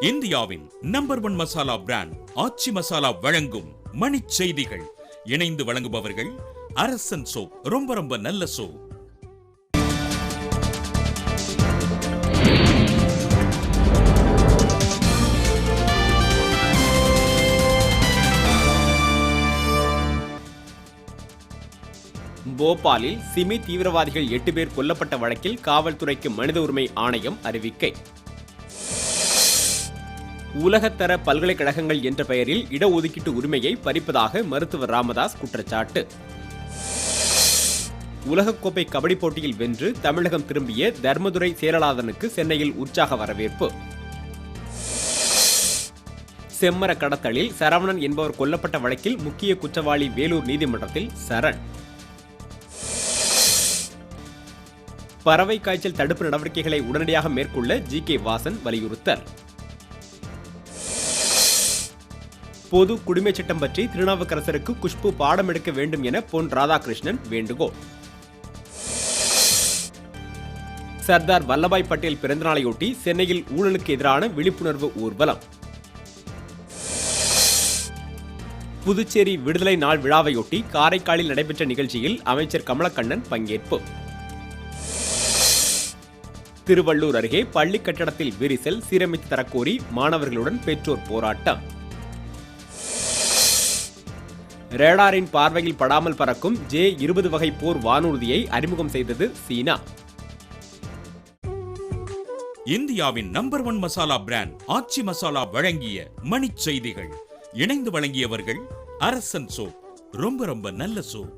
இந்தியாவின் number 1 masala brand ஆச்சி மசாலா வழங்கும் மணிச் செய்திகள். இணைந்து வழங்குபவர்கள் அரசன் சோப். ரொம்ப ரொம்ப நல்ல சோப். போபாலில் சிமி தீவிரவாதிகள் 8 பேர் கொல்லப்பட்ட வழக்கில் காவல்துறைக்கு மனித உரிமை ஆணையம் அறிவிக்கை. உலகத்தர பல்கலைக்கழகங்கள் என்ற பெயரில் இடஒதுக்கீட்டு உரிமையை பறிப்பதாக மருத்துவர் ராமதாஸ் குற்றச்சாட்டு. உலகக்கோப்பை கபடி போட்டியில் வென்று தமிழகம் திரும்பிய தர்மதுரை சேரலாதனுக்கு சென்னையில் உற்சாக வரவேற்பு. செம்மர கடத்தலில் சரவணன் என்பவர் கொல்லப்பட்ட வழக்கில் முக்கிய குற்றவாளி வேலூர் நீதிமன்றத்தில் சரண். பறவை காய்ச்சல் தடுப்பு நடவடிக்கைகளை உடனடியாக மேற்கொள்ள ஜி.கே. வாசன் வலியுறுத்தல். பொது குடிமைச் சட்டம் பற்றி திருநாவுக்கரசருக்கு குஷ்பு பாடம் எடுக்க வேண்டும் என பொன் ராதாகிருஷ்ணன் வேண்டுகோள். சர்தார் வல்லபாய் பட்டேல் பிறந்தநாளையொட்டி சென்னையில் ஊழலுக்கு எதிரான விழிப்புணர்வு ஊர்வலம். புதுச்சேரி விடுதலை நாள் விழாவையொட்டி காரைக்காலில் நடைபெற்ற நிகழ்ச்சியில் அமைச்சர் கமலக்கண்ணன் பங்கேற்பு. திருவள்ளூர் அருகே பள்ளி கட்டடத்தில் விரிசல் சீரமைத்து தரக்கோரி மாணவர்களுடன் பெற்றோர் போராட்டம். ரேடாரின் பார்வையில் படாமல் பறக்கும் J-20 வகை போர் வானூர்தியை அறிமுகம் செய்தது சீனா. இந்தியாவின் நம்பர் 1 மசாலா பிராண்ட் ஆச்சி மசாலா வழங்கிய மணிச் செய்திகள். இணைந்து வழங்கியவர்கள் அரசன் சோப். ரொம்ப ரொம்ப நல்ல சோப்.